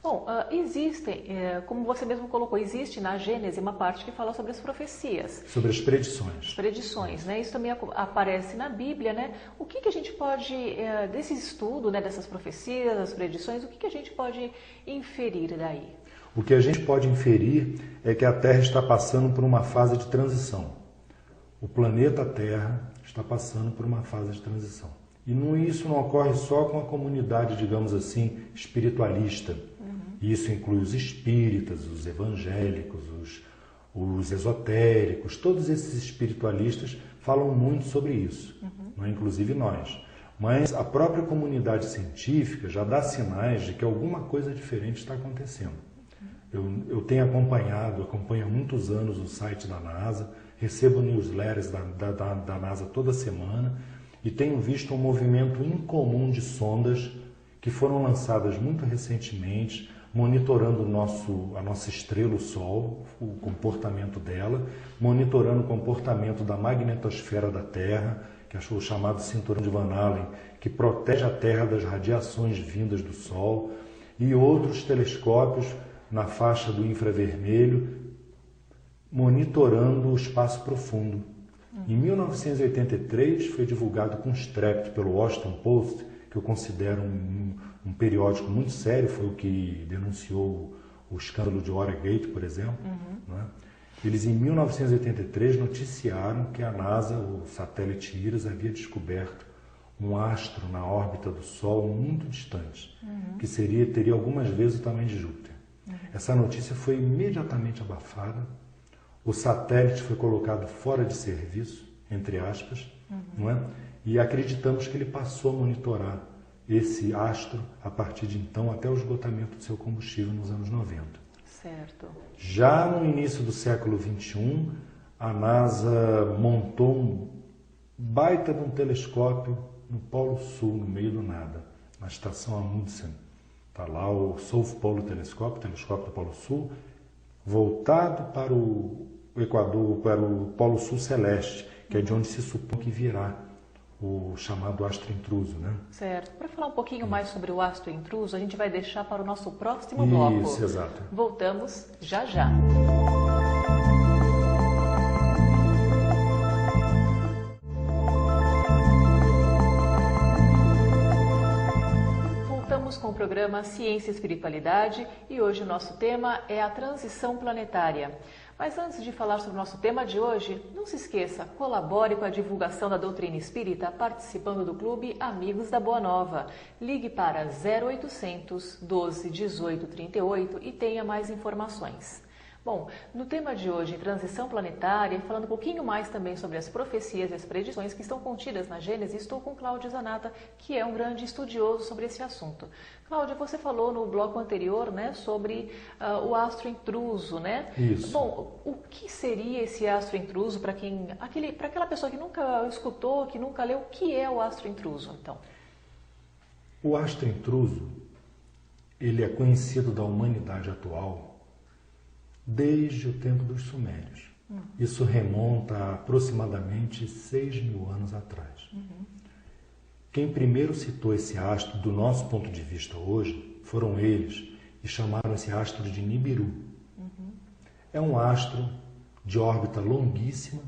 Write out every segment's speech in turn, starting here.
Bom, existem, como você mesmo colocou, existe na Gênese uma parte que fala sobre as profecias. Sobre as predições. Predições, né? Isso também aparece na Bíblia, né? O que a gente pode, desse estudo, né, dessas profecias, das predições, o que a gente pode inferir daí? O que a gente pode inferir é que a Terra está passando por uma fase de transição. O planeta Terra está passando por uma fase de transição. E isso não ocorre só com a comunidade, digamos assim, espiritualista. Isso inclui os espíritas, os evangélicos, os esotéricos, todos esses espiritualistas falam muito sobre isso, não é? Inclusive nós. Mas a própria comunidade científica já dá sinais de que alguma coisa diferente está acontecendo. Eu tenho acompanho há muitos anos o site da NASA, recebo newsletters da NASA toda semana e tenho visto um movimento incomum de sondas que foram lançadas muito recentemente, monitorando a nossa estrela, o Sol, o comportamento dela, monitorando o comportamento da magnetosfera da Terra, que é o chamado cinturão de Van Allen, que protege a Terra das radiações vindas do Sol, e outros telescópios na faixa do infravermelho, monitorando o espaço profundo. Em 1983 foi divulgado com estrépito pelo Washington Post, que eu considero um periódico muito sério, foi o que denunciou o escândalo de Watergate, por exemplo. Né? Eles, em 1983, noticiaram que a NASA, o satélite IRAS, havia descoberto um astro na órbita do Sol muito distante, que teria algumas vezes o tamanho de Júpiter. Essa notícia foi imediatamente abafada, o satélite foi colocado fora de serviço, entre aspas, não é? E acreditamos que ele passou a monitorar esse astro a partir de então até o esgotamento do seu combustível nos anos 90. Certo. Já no início do século XXI, a NASA montou um baita de um telescópio no Polo Sul, no meio do nada, na estação Amundsen. Está lá o South Pole Telescope, o telescópio do Polo Sul, voltado para o Equador, para o Polo Sul Celeste, que é de onde se supõe que virá o chamado astro intruso, né? Certo. Para falar um pouquinho mais sobre o astro intruso, a gente vai deixar para o nosso próximo bloco. Isso, exato. Voltamos já já. Voltamos com o programa Ciência e Espiritualidade e hoje o nosso tema é a transição planetária. Mas antes de falar sobre o nosso tema de hoje, não se esqueça, colabore com a divulgação da doutrina espírita participando do clube Amigos da Boa Nova. Ligue para 0800 12 18 38 e tenha mais informações. Bom, no tema de hoje, transição planetária, falando um pouquinho mais também sobre as profecias e as predições que estão contidas na Gênese, estou com Cláudio Zanata, que é um grande estudioso sobre esse assunto. Cláudio, você falou no bloco anterior, né, sobre o astro intruso, né? Isso. Bom, o que seria esse astro intruso para aquela pessoa que nunca escutou, que nunca leu, o que é o astro intruso, então? O astro intruso, ele é conhecido da humanidade atual desde o tempo dos sumérios. Isso remonta a aproximadamente 6.000 anos atrás. Quem primeiro citou esse astro, do nosso ponto de vista hoje, foram eles, e chamaram esse astro de Nibiru. É um astro de órbita longuíssima,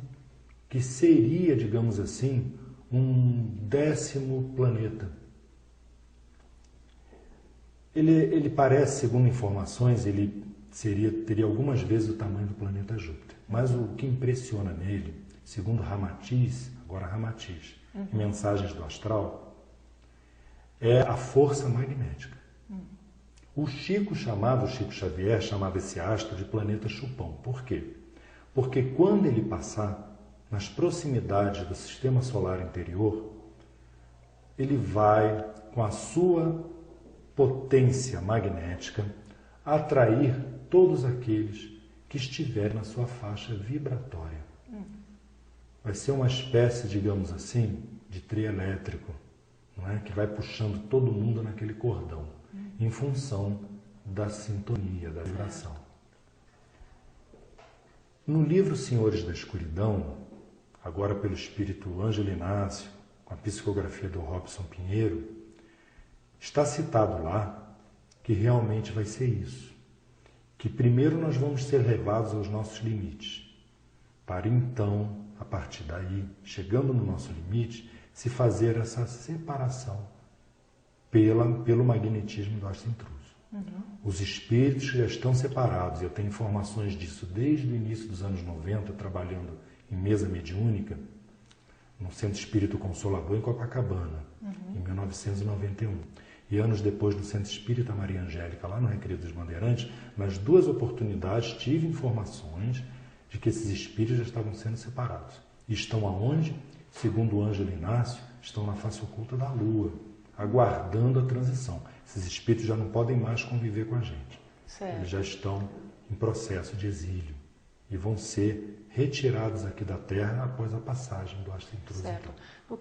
que seria, digamos assim, um 10º planeta. Ele parece, segundo informações, ele teria algumas vezes o tamanho do planeta Júpiter. Mas o que impressiona nele, segundo Ramatiz, em Mensagens do Astral, é a força magnética. O Chico Xavier chamava esse astro de planeta chupão. Por quê? Porque quando ele passar nas proximidades do sistema solar interior, ele vai, com a sua potência magnética, atrair todos aqueles que estiverem na sua faixa vibratória. Vai ser uma espécie, digamos assim, de trio elétrico, não é? Que vai puxando todo mundo naquele cordão, em função da sintonia, da vibração. No livro Senhores da Escuridão, agora pelo espírito Ângelo Inácio, com a psicografia do Robson Pinheiro, está citado lá que que realmente vai ser isso. Que primeiro nós vamos ser levados aos nossos limites, para então, a partir daí, chegando no nosso limite, se fazer essa separação pelo magnetismo do astro intruso. Os espíritos já estão separados, eu tenho informações disso desde o início dos anos 90, trabalhando em mesa mediúnica, no Centro Espírito Consolador, em Copacabana, em 1991. E anos depois, no Centro Espírita Maria Angélica, lá no Recreio dos Bandeirantes, nas duas oportunidades tive informações de que esses espíritos já estavam sendo separados. E estão aonde? Segundo o Ângelo Inácio, estão na face oculta da Lua, aguardando a transição. Esses espíritos já não podem mais conviver com a gente. Certo. Eles já estão em processo de exílio e vão ser retirados aqui da Terra após a passagem do astro intruso. Certo.